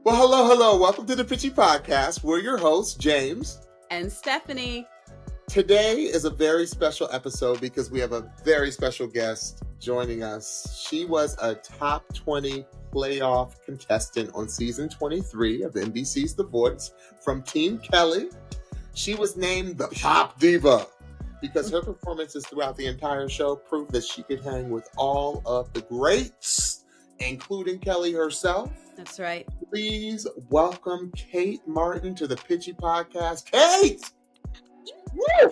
Well, hello. Welcome to the Pitchy podcast. We're your hosts, James and Stephanie. Today is a very special episode because we have a very special guest joining us. She was a top 20 playoff contestant on season 23 of NBC's The Voice from Team Kelly. She was named the Pop Diva because her performances throughout the entire show proved that she could hang with all of the greats, including Kelly herself. That's right. Please welcome Cait Martin to the Pitchy podcast. Cait! Woo!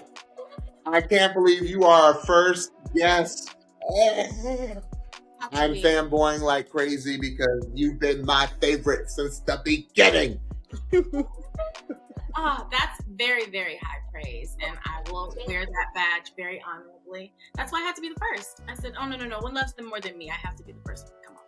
I can't believe you are our first guest. I'm fanboying like crazy because you've been my favorite since the beginning. That's very, very high praise, and I will wear that badge very honorably. That's why I had to be the first. I said, oh, no. One loves them more than me. I have to be the first one. Come on.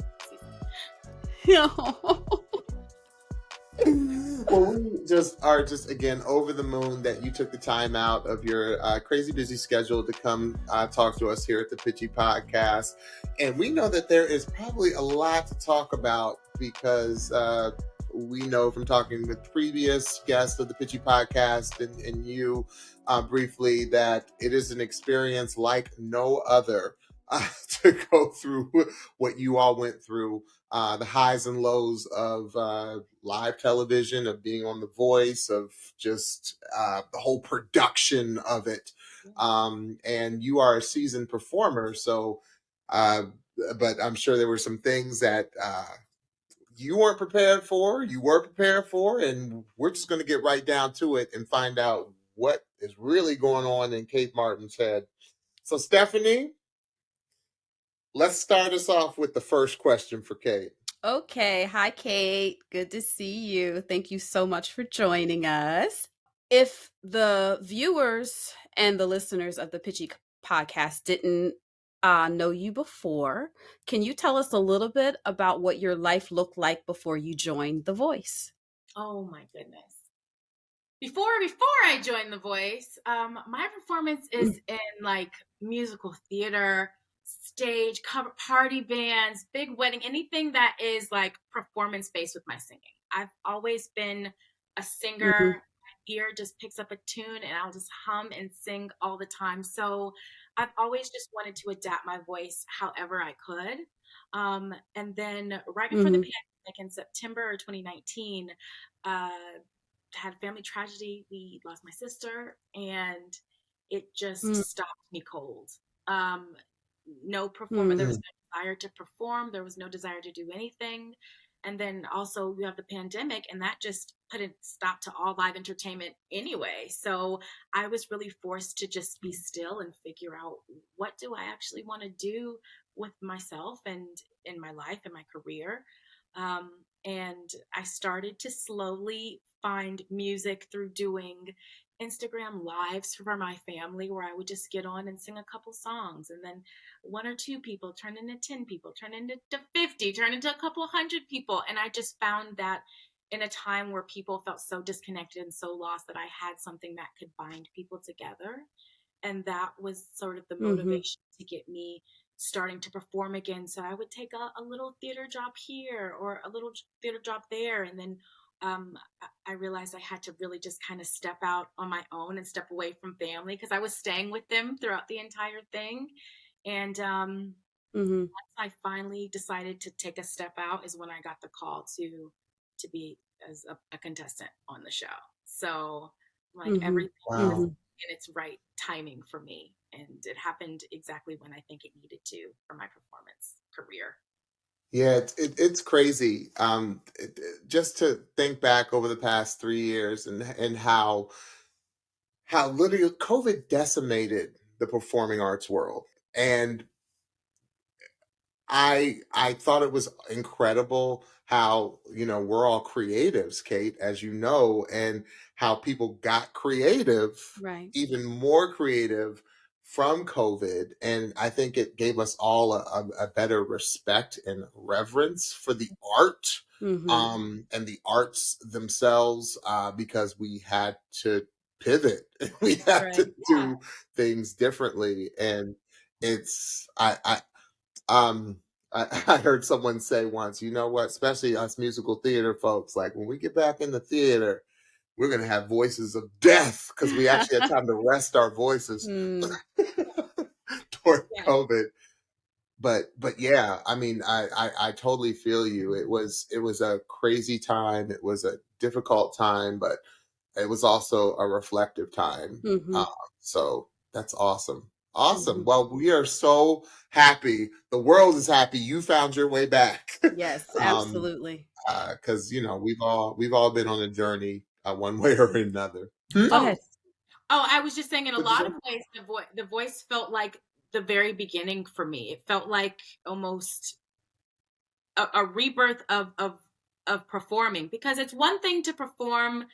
Well, we are again over the moon that you took the time out of your crazy busy schedule to come talk to us here at the Pitchy podcast. And we know that there is probably a lot to talk about because we know from talking with previous guests of the Pitchy podcast and you briefly that it is an experience like no other to go through what you all went through. The highs and lows of live television, of being on The Voice, of just the whole production of it. And you are a seasoned performer, so, but I'm sure there were some things that you weren't prepared for, you were prepared for, and we're just going to get right down to it and find out what is really going on in Cait Martin's head. So, Stephanie, let's start us off with the first question for Cait. Okay. Hi, Cait. Good to see you. Thank you so much for joining us. If the viewers and the listeners of the Pitchy podcast didn't know you before, can you tell us a little bit about what your life looked like before you joined The Voice? Oh, my goodness. Before I joined The Voice, my performance is in like musical theater, stage, cover party bands, big wedding, anything that is like performance based with my singing. I've always been a singer. Mm-hmm. My ear just picks up a tune and I'll just hum and sing all the time. So I've always just wanted to adapt my voice however I could. And then right before the pandemic in September 2019, had a family tragedy. We lost my sister and it just stopped me cold. No performance. There was no desire to perform. There was no desire to do anything. And then also you have the pandemic and that just put a stop to all live entertainment anyway. So I was really forced to just be still and figure out what do I actually want to do with myself and in my life and my career. And I started to slowly find music through doing Instagram lives for my family where I would just get on and sing a couple songs, and then 1 or 2 people turn into 10 people, turn into 50, turn into a couple hundred people. And I just found that in a time where people felt so disconnected and so lost that I had something that could bind people together. And that was sort of the motivation to get me starting to perform again. So I would take a little theater job here or a little theater job there. And then I realized I had to really just kind of step out on my own and step away from family because I was staying with them throughout the entire thing. And once I finally decided to take a step out is when I got the call to be as a contestant on the show. So like everything was in its right timing for me. And it happened exactly when I think it needed to for my performance career. Yeah, it's crazy. Just to think back over the past 3 years and how literally COVID decimated the performing arts world. And I thought it was incredible how, we're all creatives, Cait, as you know, and how people got creative, right, even more creative from COVID. And I think it gave us all a better respect and reverence for the art and the arts themselves because we had to pivot. We had to do things differently. And it's, I heard someone say once, you know what, especially us musical theater folks, like when we get back in the theater, we're going to have voices of death because we actually had time to rest our voices Mm, during Yeah. COVID. But yeah, I mean, I totally feel you. It was a crazy time. It was a difficult time, but it was also a reflective time. hmm Uh, so that's awesome. Awesome. hmm Well, we are so happy. The world is happy. You found your way back. Yes, um, absolutely. because we've all been on a journey, one way or another. Hmm? Go Oh, ahead. I was just saying, in a What'd you lot say? of ways, the voice felt like the very beginning for me. It felt like almost a rebirth of performing, because it's one thing to perform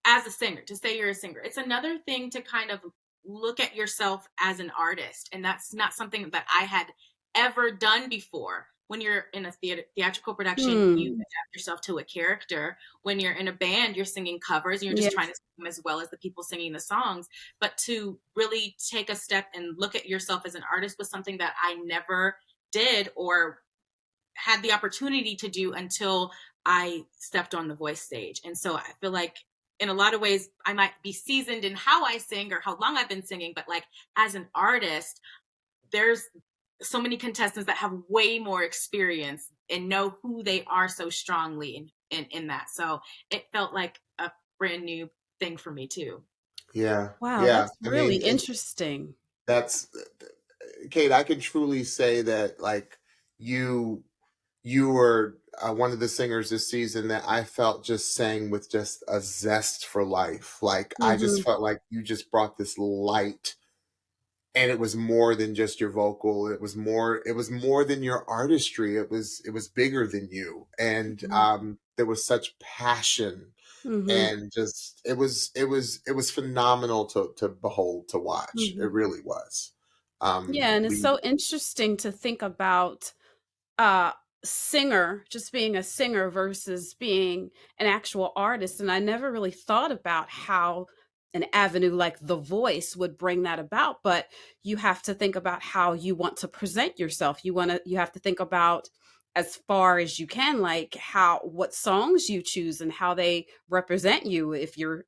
as a singer, to say you're a singer. It's another thing to kind of look at yourself as an artist. And that's not something that I had ever done before. When you're in a theatrical production, you Hmm. adapt yourself to a character. When you're in a band, you're singing covers and you're just trying Yes. to sing them as well as the people singing the songs. But to really take a step and look at yourself as an artist was something that I never did or had the opportunity to do until I stepped on the voice stage. And so I feel like in a lot of ways I might be seasoned in how I sing or how long I've been singing, but like as an artist, there's so many contestants that have way more experience and know who they are so strongly in that. So it felt like a brand new thing for me too. Yeah, Wow, yeah. that's I really mean, interesting. that's Kate. I can truly say that, like, you you were one of the singers this season that I felt just sang with just a zest for life. Like I just Hmm. felt like you just brought this light, and it was more than just your vocal. It was more than your artistry. It was bigger than you, and there was such passion, Hmm. and just it was phenomenal to behold, to watch. Hmm. It really was. Yeah, and it's We so interesting to think about uh singer, just being a singer versus being an actual artist, and I never really thought about how an avenue like The Voice would bring that about. But you have to think about how you want to present yourself. You have to think about, as far as you can, like how what songs you choose and how they represent you, if you're,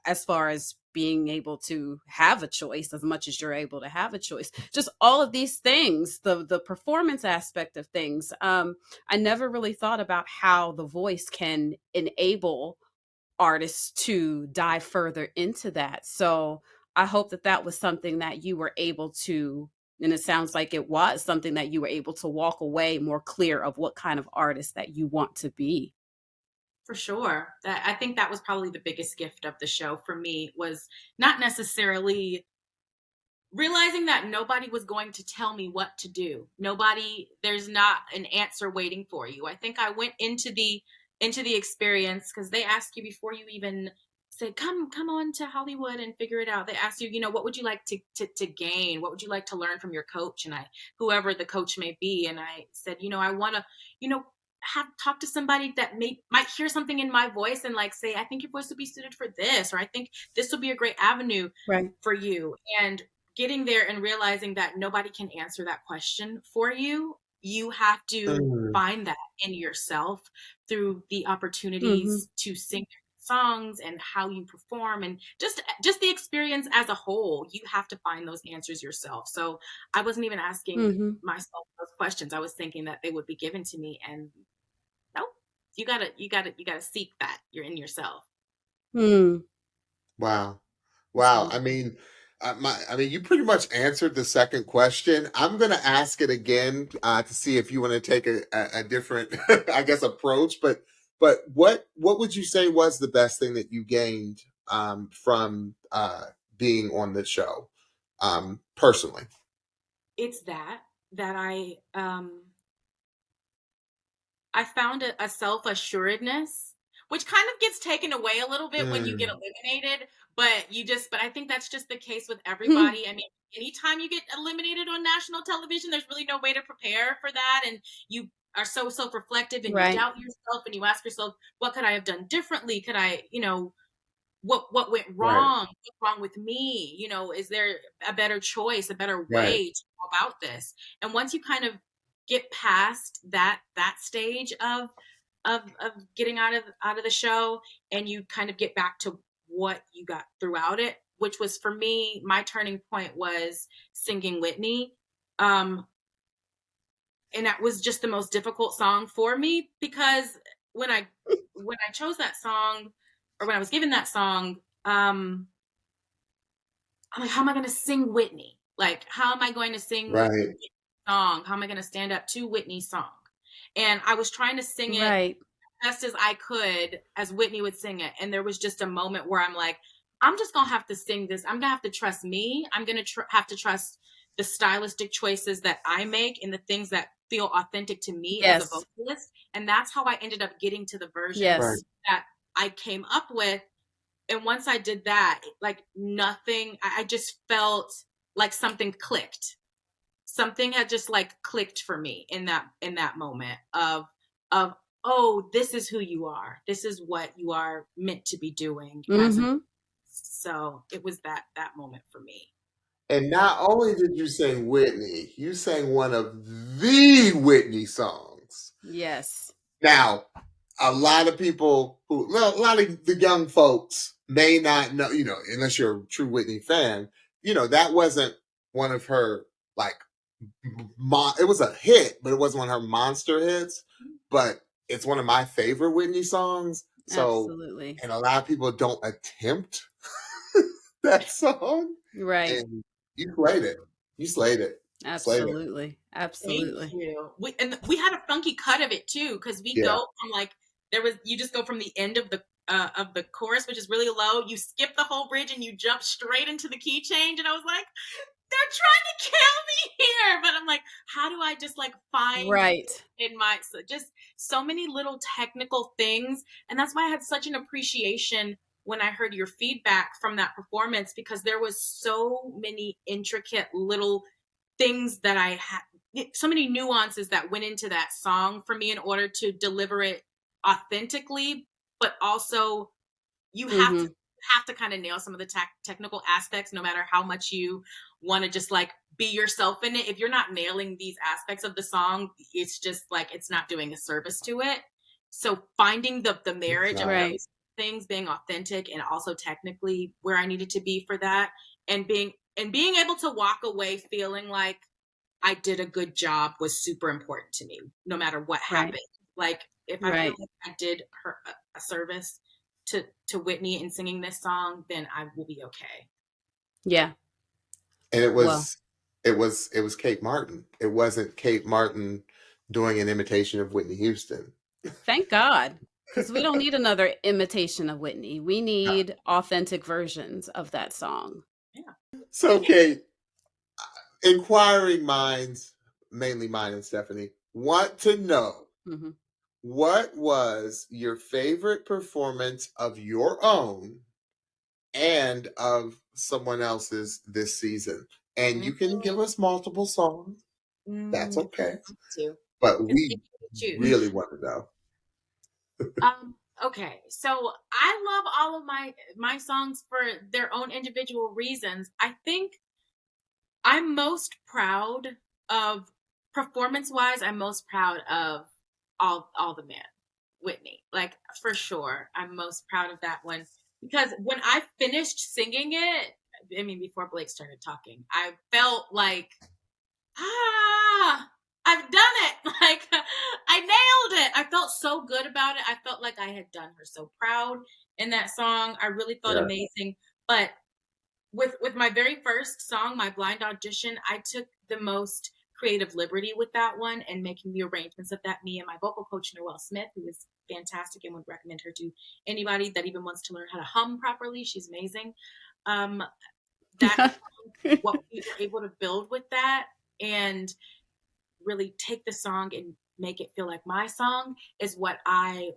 as far as being able to have a choice, as much as you're able to have a choice, just all of these things, the performance aspect of things. I never really thought about how The Voice can enable artists to dive further into that. So I hope that that was something that you were able to, and it sounds like it was something that you were able to walk away more clear of what kind of artist that you want to be. For sure. That I think that was probably the biggest gift of the show for me, was not necessarily realizing that nobody was going to tell me what to do. There's not an answer waiting for you. I think I went into the experience because they ask you before you even say, come on to Hollywood and figure it out. They ask you, what would you like to gain? What would you like to learn from your coach? And whoever the coach may be. And I said, I want to, have talk to somebody that might hear something in my voice and like say, I think your voice would be suited for this, or I think this would be a great avenue Right. for you. And getting there and realizing that nobody can answer that question for you. You have to Mm, find that in yourself through the Hmm. opportunities to sing songs and how you perform, and just the experience as a whole. You have to find those answers yourself. So I wasn't even asking Hmm. myself those questions. I was thinking that they would be given to me, and nope. You gotta seek that. You're in yourself. Hmm. wow. That's Wow. I wonderful. mean, you pretty much answered the second question. I'm going to ask it again to see if you want to take a different, I guess, approach. But what would you say was the best thing that you gained from being on the show, personally? It's that I found a self-assuredness, which kind of gets taken away a little bit when you get Mm, eliminated. But I think that's just the case with everybody. I mean, anytime you get eliminated on national television, there's really no way to prepare for that. And you are so self-reflective and you Right. doubt yourself and you ask yourself, what could I have done differently? Could I, what went right. wrong? What's wrong with me? Is there a better choice, a better Right. way to go about this? And once you kind of get past that stage of getting out of the show, and you kind of get back to what you got throughout it, which was, for me, my turning point was singing Whitney. And that was just the most difficult song for me, because when I chose that song, or when I was given that song, I'm like, how am I going to sing Whitney? Like, how am I going to sing Right. song? How am I going to stand up to Whitney's song? And I was trying to sing it Right. best as I could, as Whitney would sing it. And there was just a moment where I'm like, I'm just going to have to sing this. I'm going to have to trust me. I'm going to have to trust the stylistic choices that I make and the things that feel authentic to me as a Yes. vocalist. And that's how I ended up getting to the version Yes. that I came up with. And once I did that, like, nothing, I just felt like something clicked. Something had just like clicked for me in that moment of oh, this is who you are. This is what you are meant to be doing as a. Mm-hmm. So it was that moment for me. And not only did you sing Whitney, you sang one of the Whitney songs. Yes. Now, a lot of people a lot of the young folks may not know, unless you're a true Whitney fan, that wasn't one of her, like, it was a hit, but it wasn't one of her monster hits. But it's one of my favorite Whitney songs. So, Absolutely. and a lot of people don't attempt that song. Right. And you slayed it. You slayed it. Absolutely. Absolutely. Thank you. We had a funky cut of it too, because we go from, like, you just go from the end of the chorus, which is really low. You skip the whole bridge and you jump straight into the key change. And I was like, they're trying to kill me here. But I'm like, how do I just, like, find in just so many little technical things. And that's why I had such an appreciation when I heard your feedback from that performance, because there was so many intricate little things that I had, so many nuances that went into that song for me in order to deliver it authentically, but also you have to kind of nail some of the technical aspects, no matter how much you want to just, like, be yourself in it. If you're not nailing these aspects of the song, it's just like, it's not doing a service to it. So finding the marriage of those things, being authentic and also technically where I needed to be for that, and being able to walk away feeling like I did a good job was super important to me, no matter what happened. Like, if I feel like I did her a service to Whitney in singing this song, then I will be okay. Yeah. And it was Cait Martin. It wasn't Cait Martin doing an imitation of Whitney Houston. Thank God. Because we don't need another imitation of Whitney. We need authentic versions of that song. Yeah. So, Cait, inquiring minds, mainly mine and Stephanie, want to know, what was your favorite performance of your own and of someone else's this season? And you can give us multiple songs. That's okay. But we really want to know. Okay, so I love all of my songs for their own individual reasons. I think I'm most proud of, performance-wise, I'm most proud of all the Man, Whitney. Like, for sure, I'm most proud of that one, because when I finished singing it, I mean, before Blake started talking, I felt like, I've done it. Like, I nailed it. I felt so good about it. I felt like I had done her so proud in that song. I really felt amazing. But with my very first song, my blind audition, I took the most creative liberty with that one and making the arrangements of that. Me and my vocal coach, Noelle Smith, who is fantastic and would recommend her to anybody that even wants to learn how to hum properly. She's amazing. That what we were able to build with that and really take the song and make it feel like my song is what I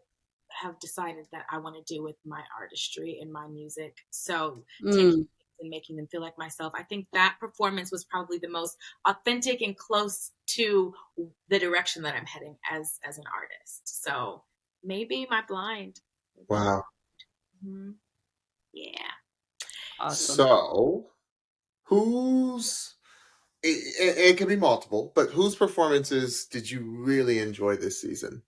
have decided that I want to do with my artistry and my music. So taking and making them feel like myself. I think that performance was probably the most authentic and close to the direction that I'm heading as an artist. So maybe my blind. Wow. Yeah. Awesome. So, whose it can be multiple, but whose performances did you really enjoy this season?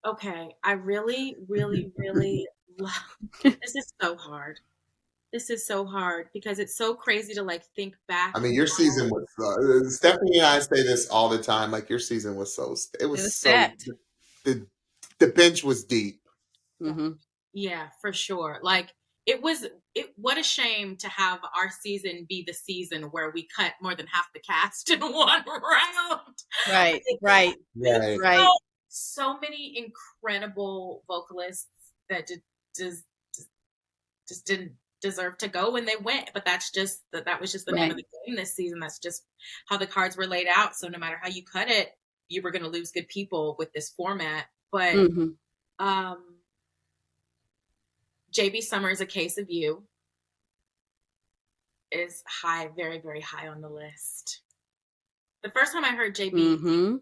Okay, I really, really, really love. This is so hard. This is so hard because it's so crazy to like think back. I mean, your season was Stephanie and I say this all the time. Like your season was it It was was so stacked. the bench was deep. Mm-hmm. Yeah, for sure. Like what a shame to have our season be the season where we cut more than half the cast in one round. Right, Like, right, Right. right. so many incredible vocalists that just just didn't deserve to go when they went, but that was just the name of Right. the game this season. That's just how the cards were laid out. So no matter how you cut it, you were going to lose good people with this format. But Mm-hmm. JB Summer's A Case of You is high, very, very high on the list. The first time I heard JB Mm-hmm.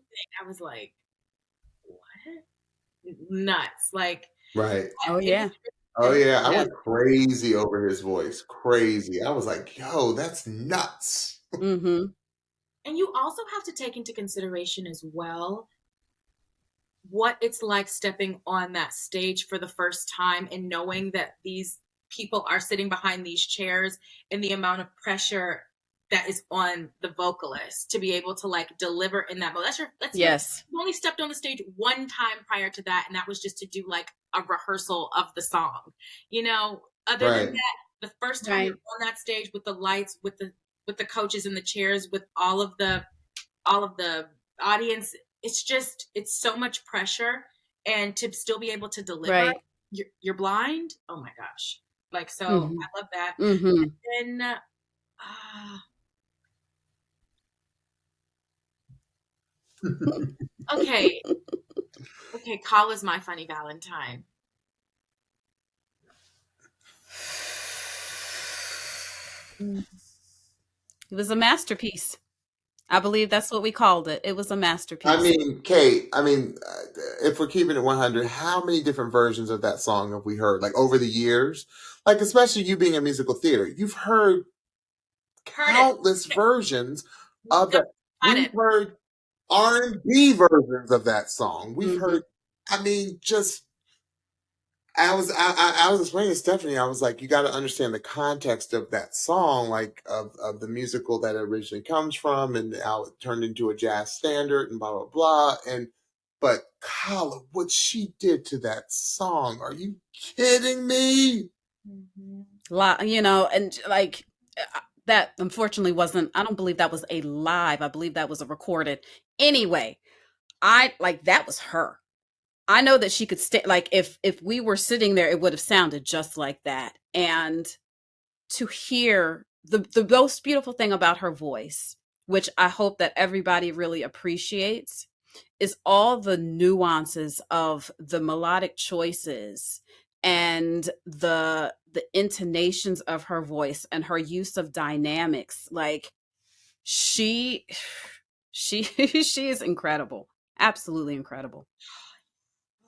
I was like, what? Nuts. Like, Right. Oh yeah. Oh yeah, I Yeah. went crazy over his voice. Crazy. I was like, yo, that's nuts. Mm-hmm. and you also have to take into consideration as well what it's like stepping on that stage for the first time and knowing that these people are sitting behind these chairs and the amount of pressure that is on the vocalist to be able to like deliver in that mode. Yes. You only stepped on the stage one time prior to that, and that was just to do like a rehearsal of the song. Other than Right. that, the first time you're on that stage with the lights, with the coaches in the chairs, with all of the audience, it's so much pressure, and to still be able to deliver, Right. you're blind. Oh my gosh. Like, so Mm-hmm. I love that. Mm-hmm. And then okay, Call is My Funny Valentine. It was a masterpiece. I believe that's what we called it. It was a masterpiece. I mean, Cait, if we're keeping it 100, how many different versions of that song have we heard? Like over the years? Like, especially you being in musical theater, you've heard countless versions of that. We've heard R&B versions of that song. We've heard, just I was explaining to Stephanie, I was like, you got to understand the context of that song, like of the musical that it originally comes from and how it turned into a jazz standard and blah, blah, blah. But Kala, what she did to that song, are you kidding me? And like that unfortunately wasn't, I don't believe that was a live. I believe that was a recorded. Anyway, that was her. I know that she could stay, like if we were sitting there, it would have sounded just like that. And to hear the most beautiful thing about her voice, which I hope that everybody really appreciates, is all the nuances of the melodic choices and the intonations of her voice and her use of dynamics. Like she is incredible. Absolutely incredible.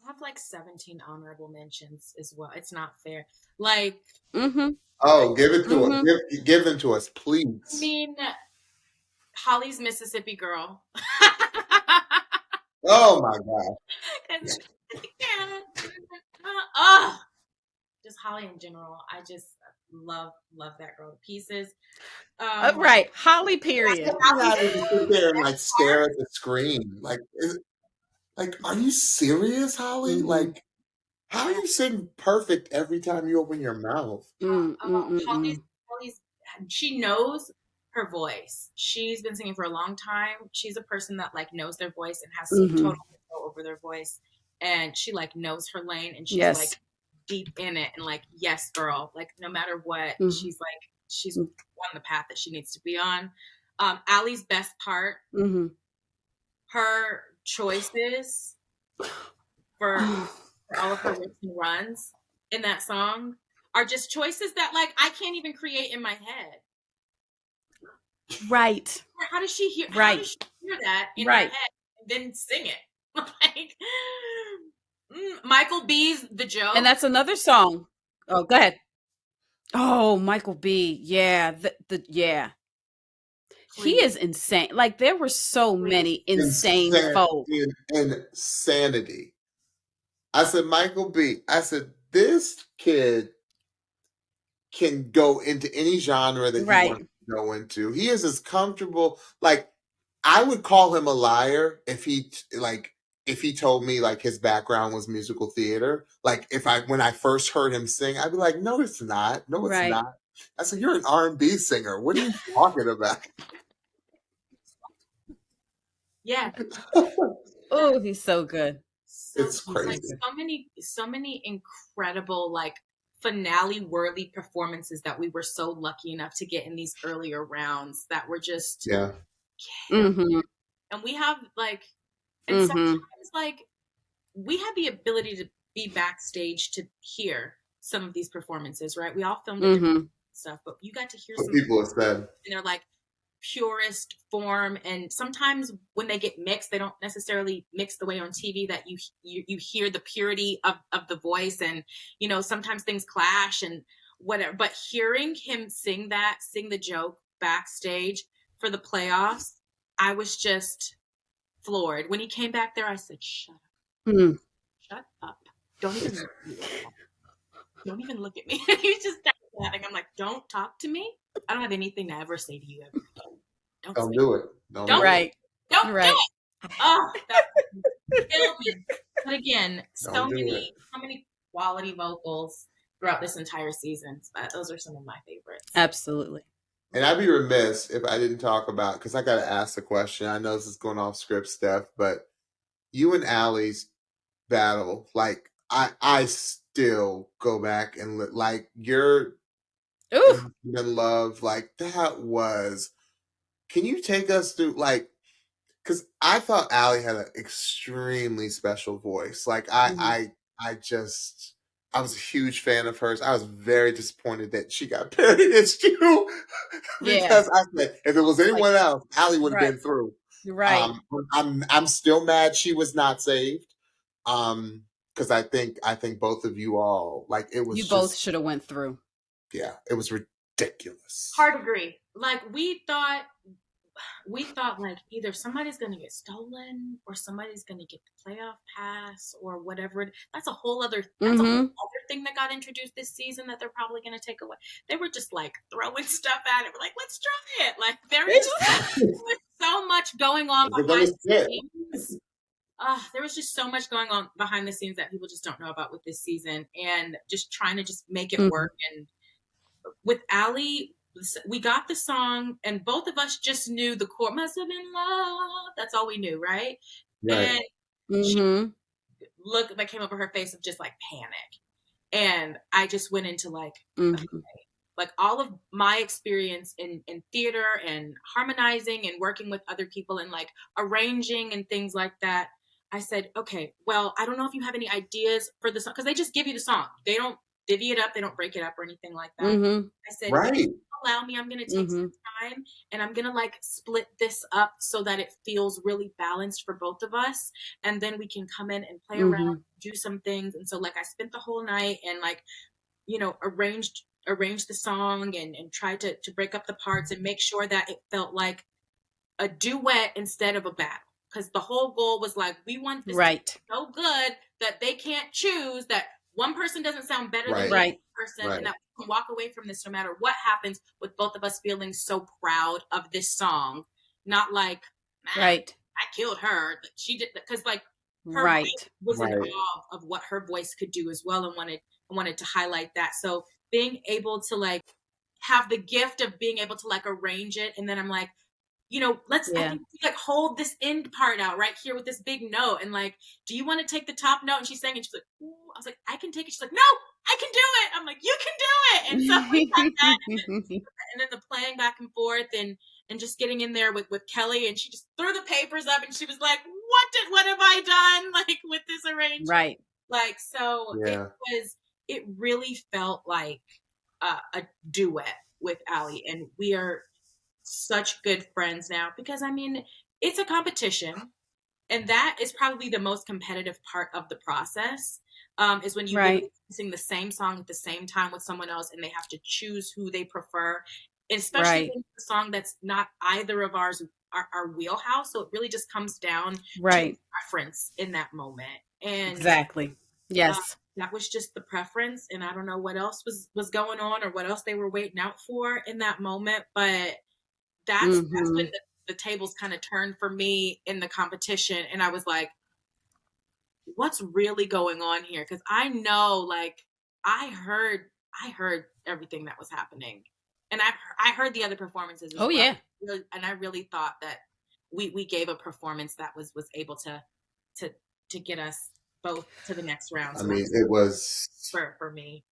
I have like 17 honorable mentions as well. It's not fair. Like, oh, give it to us. Give them to us, please. I mean, Holly's Mississippi Girl. Oh my God. Just Holly in general. I just love that girl to pieces. Right. Holly, period. I just sit there and like stare at the screen. Like, are you serious, Holly? Like, how are you sitting perfect every time you open your mouth? Holly's, she knows her voice. She's been singing for a long time. She's a person that like knows their voice and has some total control over their voice. And she like knows her lane, and she's like deep in it, and like, yes, girl, like no matter what, she's on the path that she needs to be on. Allie's best part, her choices for all of her rips and runs in that song are just choices that like I can't even create in my head. Right. How does she hear? Right. How does she hear that in her head and then sing it? Like Michael B's The Joke. And that's another song. Oh, go ahead. Oh, Michael B. Yeah, yeah. He Please, is insane. Like there were so please. many insane folk. Insanity. I said, Michael B. I said, this kid can go into any genre that he Right. wants to go into. He is as comfortable. Like, I would call him a liar if he told me like his background was musical theater. Like when I first heard him sing, I'd be like, no, it's not. No, it's Right. not. I said, you're an R&B singer. What are you talking about? Yeah. Oh, he's so good. So It's He's so like crazy. good. so many incredible like finale worthy performances that we were so lucky enough to get in these earlier rounds that were just Yeah. kill. Mm-hmm. And we have like and Mm-hmm. sometimes like we had the ability to be backstage to hear some of these performances, right? We all filmed at different Mm-hmm. stuff, but you got to hear What some people have said. and they're like purest form, and sometimes when they get mixed they don't necessarily mix the way on TV that you hear the purity of the voice, and you know sometimes things clash and whatever, but hearing him sing the joke backstage for the playoffs, I was just floored. When he came back there I said, Mm. shut up, don't even look at me like that. Don't even look at me. He just started laughing. I'm like, don't talk to me. I don't have anything to ever say to you ever again. Don't Don't speak. do it. Don't do Don't it. Right. don't do Right. it. Oh, that killed me. But again, Don't do it. so many quality vocals throughout this entire season. Those are some of my favorites. Absolutely. And I'd be remiss if I didn't talk about, because I got to ask the question. I know this is going off script stuff, but you and Allie's battle, like I still go back and like your Ooh. love, like that was. Can you take us through like? Because I thought Allie had an extremely special voice. Like Mhm. I was a huge fan of hers. I was very disappointed that she got paired against you Yeah. because I said if it was It's like anyone else, Allie would have right. been through. Right. I'm still mad she was not saved. Because I think both of you all like it was You both just should have went through. yeah, it was ridiculous. Hard agree. Like we thought like either somebody's going to get stolen or somebody's going to get the playoff pass or whatever. That's a whole other Mm-hmm. thing that got introduced this season that they're probably going to take away. They were just like throwing stuff at it. We're like, let's try it. Like there was so much going on We're gonna behind the sit. scenes. There was just so much going on behind the scenes that people just don't know about with this season, and just trying to just make it Mm-hmm. work. And with Allie, we got the song, and both of us just knew the chord. Must have been love. That's all we knew, right? Right. And she Mm-hmm. look that came over her face of just like panic, and I just went into like Mm-hmm. like all of my experience in theater and harmonizing and working with other people and like arranging and things like that. I said, okay, well, I don't know if you have any ideas for the song, because they just give you the song. They don't divvy it up. They don't break it up or anything like that. Mm-hmm. I said, if Right. you allow me, I'm going to take some time and I'm going to like split this up so that it feels really balanced for both of us. And then we can come in and play around, do some things. And so like I spent the whole night and like, you know, arranged the song and tried to break up the parts and make sure that it felt like a duet instead of a battle. Because the whole goal was like, we want this to be so good that they can't choose, that one person doesn't sound better than the other person, and that we can walk away from this no matter what happens, with both of us feeling so proud of this song. Not like, I killed her. She did, because like her voice was in awe of what her voice could do as well, and wanted to highlight that. So being able to like have the gift of being able to like arrange it, and then I'm like, you know, I think like hold this end part out right here with this big note, and like, do you want to take the top note? And she's saying, and she's like, ooh. I was like, I can take it. She's like, no, I can do it. I'm like, you can do it. And so we got that, and then the playing back and forth, and just getting in there with Kelly, and she just threw the papers up, and she was like, what have I done like with this arrangement? Right. Like, so it really felt like a duet with Allie, and we are such good friends now, because I mean, it's a competition, and that is probably the most competitive part of the process. is when you literally sing the same song at the same time with someone else and they have to choose who they prefer, especially when it's a song that's not either of our wheelhouse. So it really just comes down to preference in that moment. And exactly. Yes. That was just the preference. And I don't know what else was going on or what else they were waiting out for in that moment. But that's when the tables kind of turned for me in the competition. And I was like, what's really going on here? Because I know, like, I heard everything that was happening, and I heard the other performances as well. Yeah. And I really thought that we gave a performance that was able to get us both to the next round. So I mean, it was for me.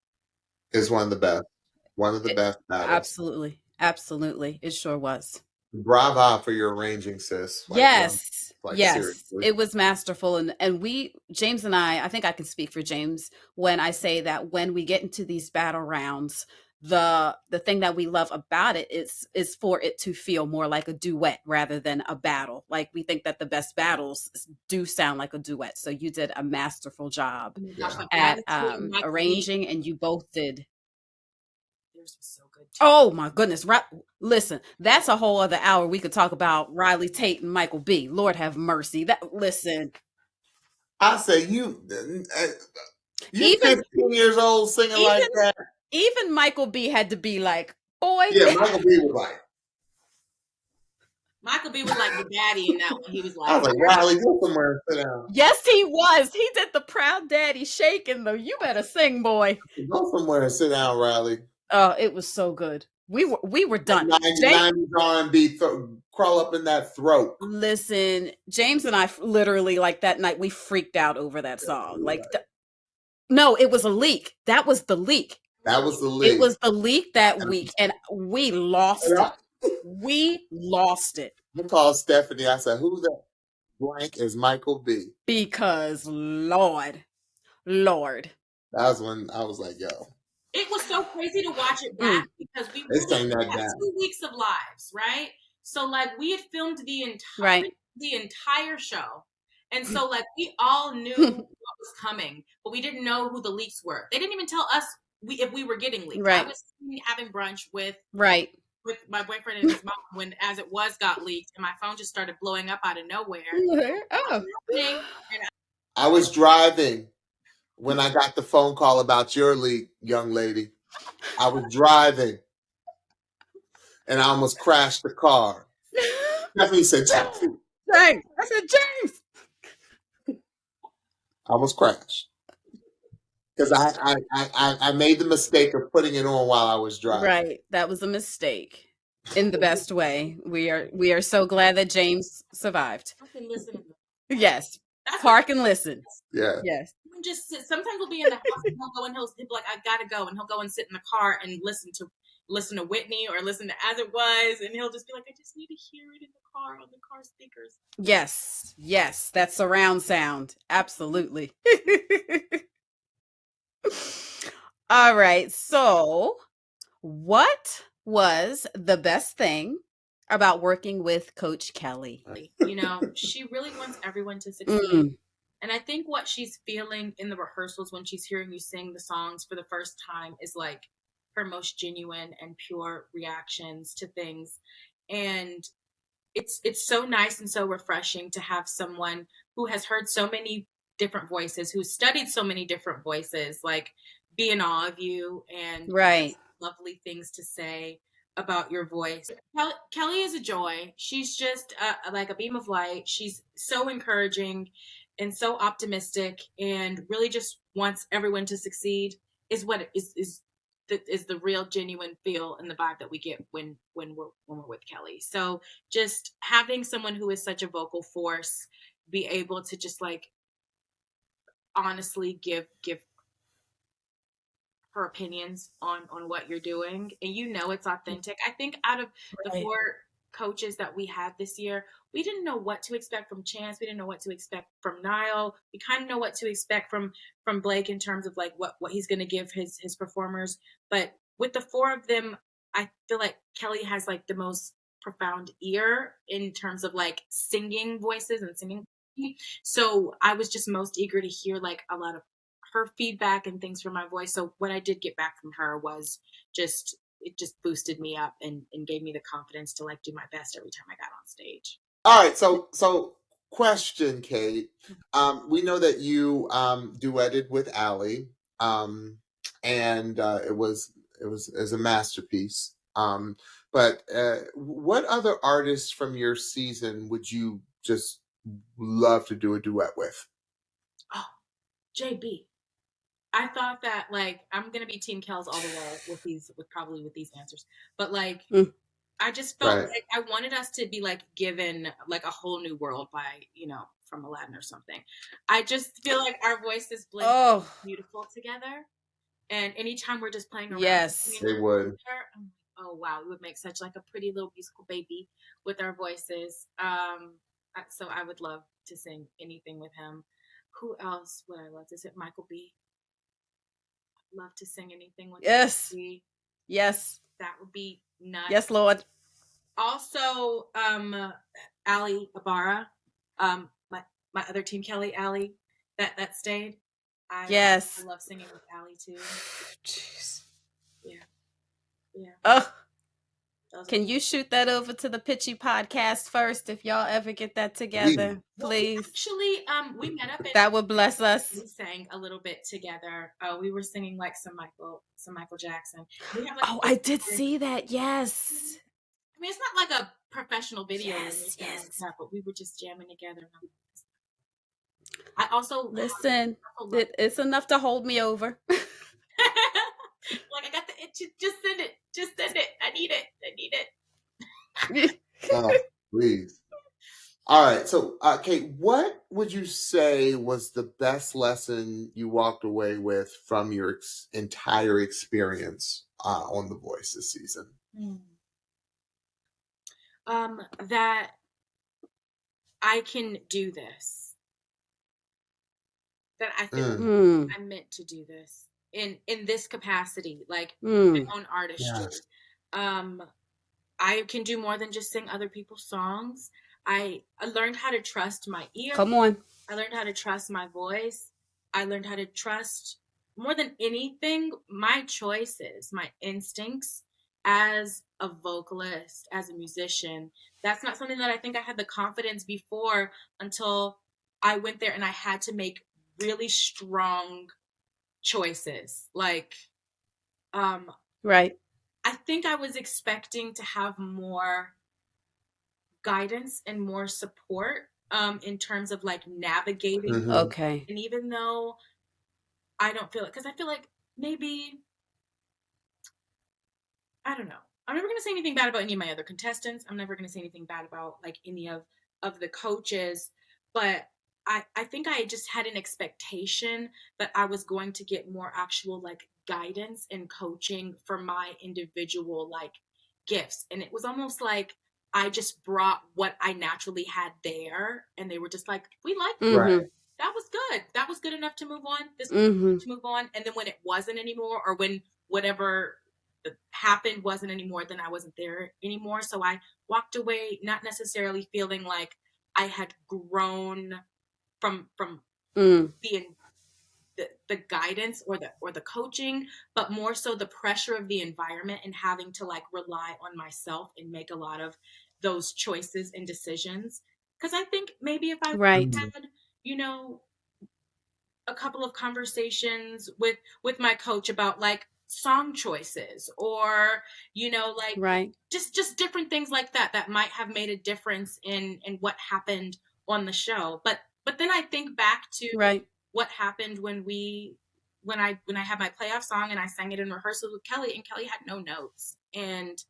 It's one of the best battles. Absolutely, it sure was. Brava for your arranging, sis. Yes. Seriously. It was masterful. And James and I think I can speak for James when I say that when we get into these battle rounds, the thing that we love about it is for it to feel more like a duet rather than a battle. Like, we think that the best battles do sound like a duet. So you did a masterful job at arranging, and you both did. Was so good too. Oh my goodness. Listen, that's a whole other hour. We could talk about Riley Tait and Michael B. Lord have mercy. Listen. I say you 15 years old singing like that. Even Michael B had to be like, boy. Yeah, Michael B was like the daddy in that one. He was like, I was like, Riley, go somewhere and sit down. Yes, he was. He did the proud daddy shaking, though. You better sing, boy. Go somewhere and sit down, Riley. Oh, it was so good. We were done. 90 R&B crawl up in that throat. Listen, James and I literally, like, that night we freaked out over that song. No, it was a leak. That was the leak. It was the leak that week, and we lost it. We lost it. I called Stephanie. I said, "Who that blank is Michael B?" Because Lord. That was when I was like, "Yo." It was so crazy to watch it back because we had 2 weeks of lives, right? So, like, we had filmed the entire show. And so, like, we all knew what was coming, but we didn't know who the leaks were. They didn't even tell us if we were getting leaks. Right. I was having brunch with my boyfriend and his mom when As It Was got leaked, and my phone just started blowing up out of nowhere. I was driving when I got the phone call about your leak, young lady. I was driving, and I almost crashed the car. Stephanie said, "James." I said, "James." I almost crashed because I made the mistake of putting it on while I was driving. Right, that was a mistake in the best way. We are so glad that James survived. I can listen. Yes, park and listen. Yeah. Yes. Just sit. Sometimes we'll be in the house and he'll go and he'll be like, "I gotta go," and he'll go and sit in the car and listen to Whitney or listen to As It Was, and he'll just be like, "I just need to hear it in the car on the car speakers." Yes, that surround sound, absolutely. All right, so what was the best thing about working with Coach Kelly? You know, she really wants everyone to succeed. And I think what she's feeling in the rehearsals when she's hearing you sing the songs for the first time is like her most genuine and pure reactions to things. And it's so nice and so refreshing to have someone who has heard so many different voices, who's studied so many different voices, like be in awe of you and lovely things to say about your voice. Kelly is a joy. She's just like a beam of light. She's so encouraging and so optimistic, and really just wants everyone to succeed. Is what is the real genuine feel and the vibe that we get when we're with Kelly. So just having someone who is such a vocal force be able to just like honestly give her opinions on what you're doing, and you know it's authentic. I think out of the 4 coaches that we had this year, we didn't know what to expect from Chance. We didn't know what to expect from Niall. We kind of know what to expect from Blake in terms of like what he's going to give his performers. But with the 4 of them, I feel like Kelly has like the most profound ear in terms of like singing voices and singing. So I was just most eager to hear like a lot of her feedback and things for my voice. So what I did get back from her was it just boosted me up and gave me the confidence to like do my best every time I got on stage. All right, so question, Cait. We know that you duetted with Allie, and it was a masterpiece. But what other artists from your season would you just love to do a duet with? Oh, JB. I thought that like I'm gonna be Team Kells all the way with these answers, but like I just felt Right. like I wanted us to be like given like a whole new world by from Aladdin or something. I just feel like our voices blend beautiful together, and anytime we're just playing around, Yes. They would. together, I'm like, oh wow, we would make such like a pretty little musical baby with our voices. So I would love to sing anything with him. Who else would I love to sing? Michael B. Love to sing anything with Yes. Michael B. Yes. That would be nuts. Yes, Lord. Also, Ali Ibarra, my other Team Kelly, Ali, that stayed. Yes. I love singing with Ali too. Jeez. Yeah. Oh. Can you shoot that over to the Pitchy podcast first if y'all ever get that together, please? Well, actually, we met up. That would bless us. We sang a little bit together. We were singing like some Michael Jackson. We have, like, I did see that. Yes. I mean, it's not like a professional video, yes. like that, but we were just jamming together. I also listen. It's enough to hold me over. Like I got the itch. Just send it. Just send it. I need it. Oh, please. All right. So, Cait, what would you say was the best lesson you walked away with from your entire experience on The Voice this season? That I can do this. That I feel like I'm meant to do this in this capacity, like my own artistry. Yes. I can do more than just sing other people's songs. I learned how to trust my ear. Come on. I learned how to trust my voice. I learned how to trust, more than anything, my choices, my instincts as a vocalist, as a musician. That's not something that I think I had the confidence before until I went there and I had to make really strong choices. Like, right. I think I was expecting to have more guidance and more support in terms of like navigating. Okay. And even though I don't feel it, because I feel like maybe, I don't know. I'm never going to say anything bad about any of my other contestants. I'm never going to say anything bad about like any of the coaches. But I think I just had an expectation that I was going to get more actual like guidance and coaching for my individual like gifts. And it was almost like I just brought what I naturally had there. And they were just like, we like it. Right. That was good. That was good enough to move on. This to move on. And then when it wasn't anymore, or when whatever happened wasn't anymore, then I wasn't there anymore. So I walked away not necessarily feeling like I had grown from the guidance or the coaching, but more so the pressure of the environment and having to like rely on myself and make a lot of those choices and decisions. Because I think maybe if I had, a couple of conversations with my coach about like song choices or just different things like that might have made a difference in what happened on the show. But then I think back to what happened when I had my playoff song and I sang it in rehearsals with Kelly, and Kelly had no notes, and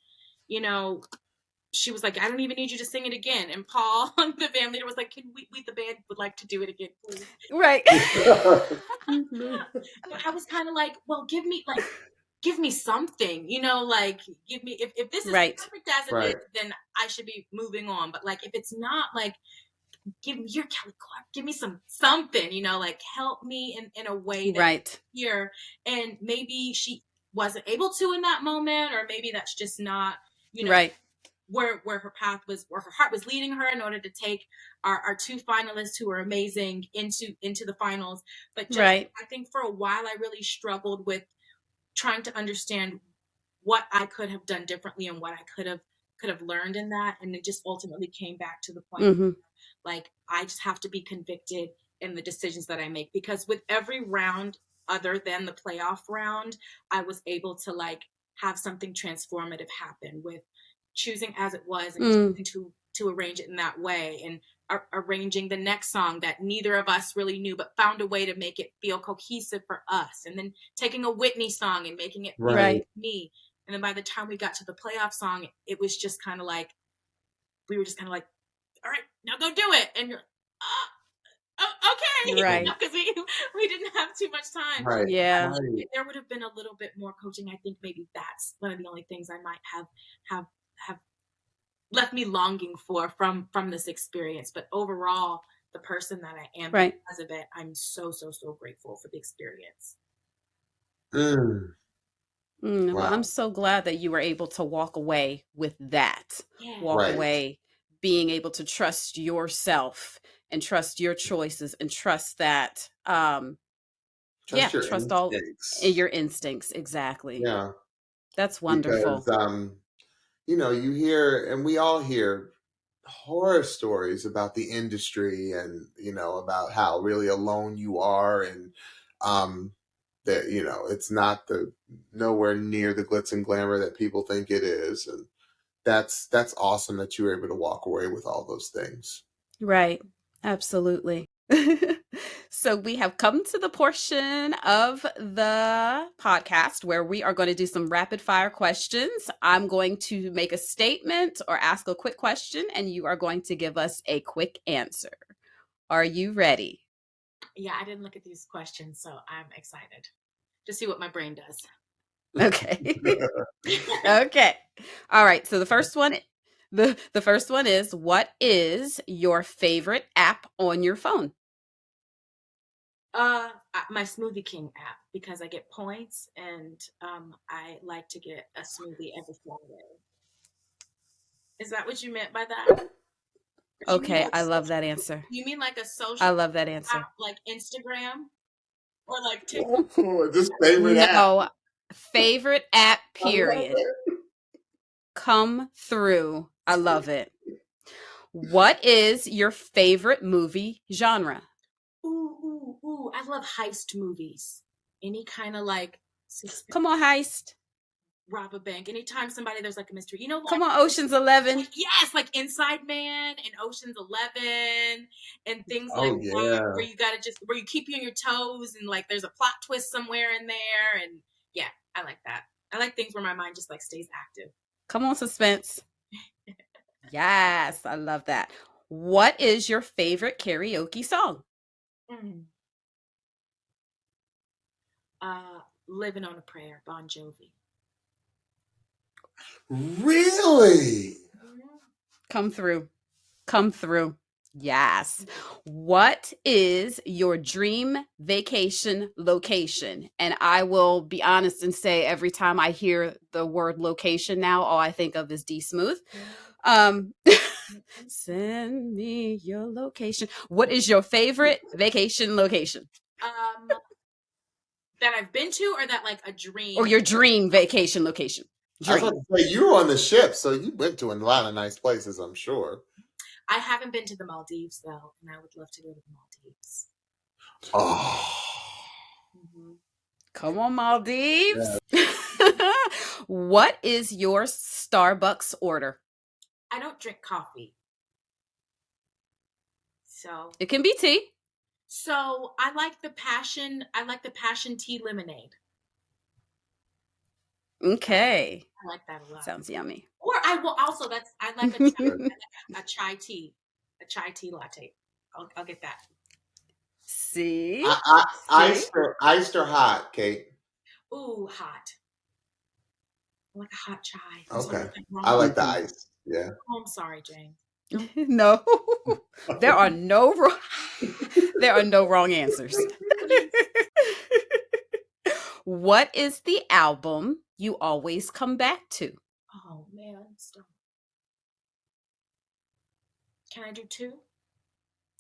she was like, I don't even need you to sing it again. And Paul, the band leader, was like, can we the band would like to do it again, please. Right. I was kind of like, well, give me something, like give me, if this is perfect as it is, then I should be moving on. But like, if it's not, like, give me your Kelly Clark, give me something, like help me in a way that here. And maybe she wasn't able to in that moment, or maybe that's just not, where her path was, where her heart was leading her in order to take our two finalists who were amazing into the finals. But just, Right. I think for a while I really struggled with trying to understand what I could have done differently and what I could have learned in that. And it just ultimately came back to the point Mm-hmm. like I just have to be convicted in the decisions that I make, because with every round other than the playoff round, I was able to like have something transformative happen with choosing As It Was and to arrange it in that way, and arranging the next song that neither of us really knew but found a way to make it feel cohesive for us, and then taking a Whitney song and making it feel Right. me. And then by the time we got to the playoff song, it was just kind of like we were just kind of like, all right, now go do it. And you're okay, Right. because we didn't have too much time. Right. Yeah. Right. There would have been a little bit more coaching. I think maybe that's one of the only things I might have left me longing for from this experience. But overall, the person that I am Right. because of it, I'm so grateful for the experience. Mm. Well, Wow. I'm so glad that you were able to walk away with that. Yeah. Walk Right. away being able to trust yourself and trust your choices and trust that Trust your trust all instincts. your instincts. Exactly. Yeah. That's wonderful. Because you know, you hear, and we all hear horror stories about the industry, and you know, about how really alone you are, and that, you know, it's not nowhere near the glitz and glamour that people think it is. And that's awesome that you were able to walk away with all those things. Right. Absolutely. So we have come to the portion of the podcast where we are going to do some rapid fire questions. I'm going to make a statement or ask a quick question, and you are going to give us a quick answer. Are you ready? Yeah, I didn't look at these questions, so I'm excited to see what my brain does. Okay. Okay. All right. So the first one is, what is your favorite app on your phone? My Smoothie King app, because I get points, and I like to get a smoothie every Friday. Is that what you meant by that? Okay, I love that answer. You mean like a I social love that answer. app, like Instagram or like TikTok? This favorite app. No, favorite app, I love period. it. Come through. I love it. What is your favorite movie genre? Ooh! I love heist movies. Any kind of like suspense, Come on, Heist. rob a bank. Anytime there's like a mystery. You know, like, Come on, Ocean's 11. yes, like Inside Man and Ocean's 11 and things like Oh that, yeah. where you keep you on your toes, and like there's a plot twist somewhere in there. And yeah, I like that. I like things where my mind just like stays active. Come on, suspense. Yes, I love that. What is your favorite karaoke song? Living on a Prayer, Bon Jovi. Really? Come through. Come through. Yes. What is your dream vacation location? And I will be honest and say, every time I hear the word location now, all I think of is D Smooth. Send me your location. What is your favorite vacation location? That I've been to, or that like a dream? Or your dream vacation location? I was Dream. about to say, you were on the ship, so you went to a lot of nice places, I'm sure. I haven't been to the Maldives though, and I would love to go to the Maldives. Oh. Come on, Maldives. Yeah. What is your Starbucks order? I don't drink coffee. So it can be tea. So I like the passion tea lemonade. Okay. I like that a lot. Sounds yummy. Or I like a chai tea latte. I'll get that. See? Iced or hot, Cait? Ooh, hot. I like a hot chai. Okay. I like the ice. Yeah. Oh, I'm sorry, Jane. No. There are no wrong answers. What is the album you always come back to? Oh man, Can I do 2?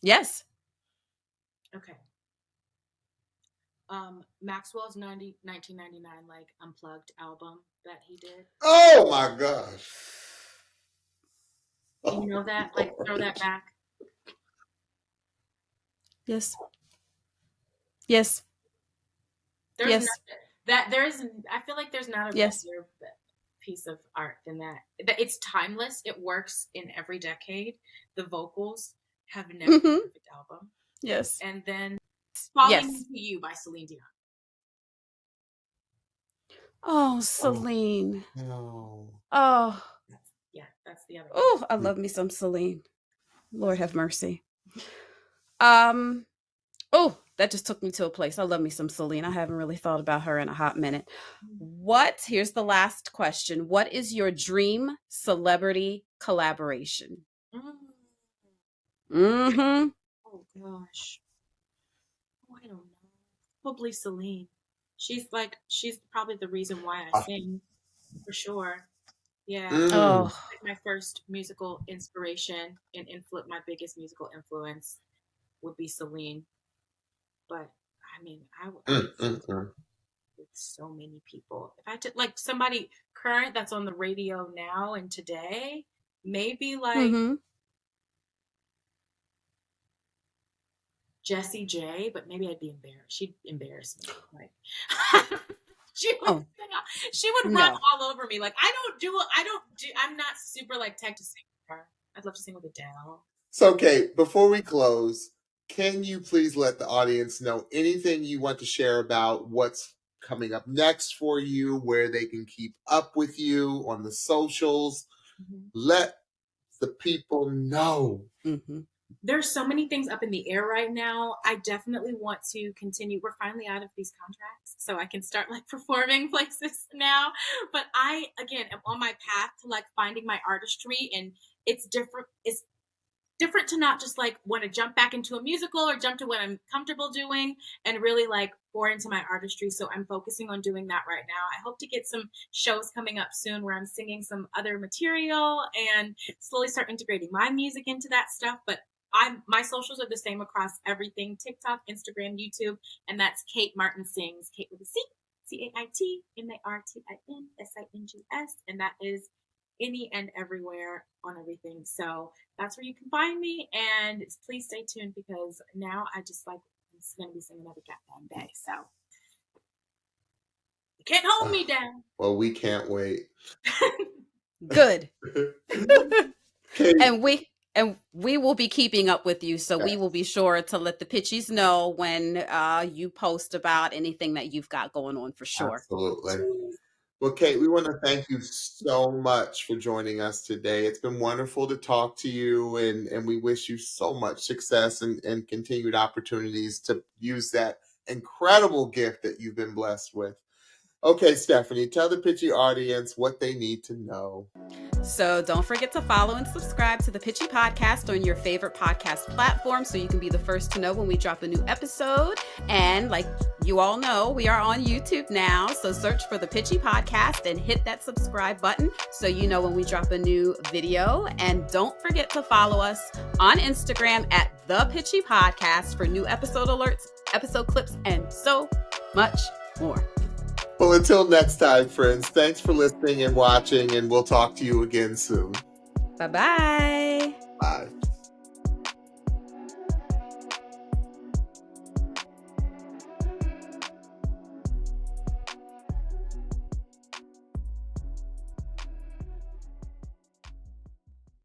Yes. Okay. Maxwell's 1999 like unplugged album that he did. Oh my gosh. Do you know that? Like, throw that back. Yes. Yes. There's I feel like there's not a yes. better piece of art than that. It's timeless. It works in every decade. The vocals have never been a perfect album. Yes. And then Falling Into You by Celine Dion. Oh, Celine. No. Oh. That's the other one. Oh, I love me some Celine. Lord have mercy. Oh, that just took me to a place. I love me some Celine. I haven't really thought about her in a hot minute. Here's the last question. What is your dream celebrity collaboration? Mm-hmm. Oh gosh. Oh, I don't know. Probably Celine. She's probably the reason why I sing, for sure. Yeah. Oh. Like my first musical inspiration and my biggest musical influence would be Celine. But I mean, I with so many people. If I took like somebody current that's on the radio now and today, maybe like Jessie J, but maybe I'd be embarrassed. She'd embarrass me. Like she would run all over me. Like I'm not super like tech to sing with her. I'd love to sing with Adele. So, Cait, before we close, can you please let the audience know anything you want to share about what's coming up next for you, where they can keep up with you on the socials? Let the people know. There's so many things up in the air right now. I definitely want to continue. We're finally out of these contracts, so I can start like performing places now. But I, again, am on my path to like finding my artistry, and it's different. It's different to not just like want to jump back into a musical or jump to what I'm comfortable doing and really like pour into my artistry. So I'm focusing on doing that right now. I hope to get some shows coming up soon where I'm singing some other material and slowly start integrating my music into that stuff. But my socials are the same across everything: TikTok, Instagram, YouTube, and that's Cait Martin Sings. Cait with a C, CaitMartinsings, and that is any and everywhere on everything. So that's where you can find me, and please stay tuned because now I just like it's going to be singing every goddamn day. So you can't hold me down. Well, we can't wait. Good. And we will be keeping up with you, so we will be sure to let the Pitchies know when you post about anything that you've got going on for sure. Absolutely. Well, Cait, we want to thank you so much for joining us today. It's been wonderful to talk to you, and we wish you so much success and continued opportunities to use that incredible gift that you've been blessed with. Okay, Stephanie, tell the Pitchy audience what they need to know. So don't forget to follow and subscribe to the Pitchy Podcast on your favorite podcast platform so you can be the first to know when we drop a new episode. And like you all know, we are on YouTube now. So search for the Pitchy Podcast and hit that subscribe button so you know when we drop a new video. And don't forget to follow us on Instagram at The Pitchy Podcast for new episode alerts, episode clips, and so much more. Well, until next time, friends, thanks for listening and watching, and we'll talk to you again soon. Bye-bye.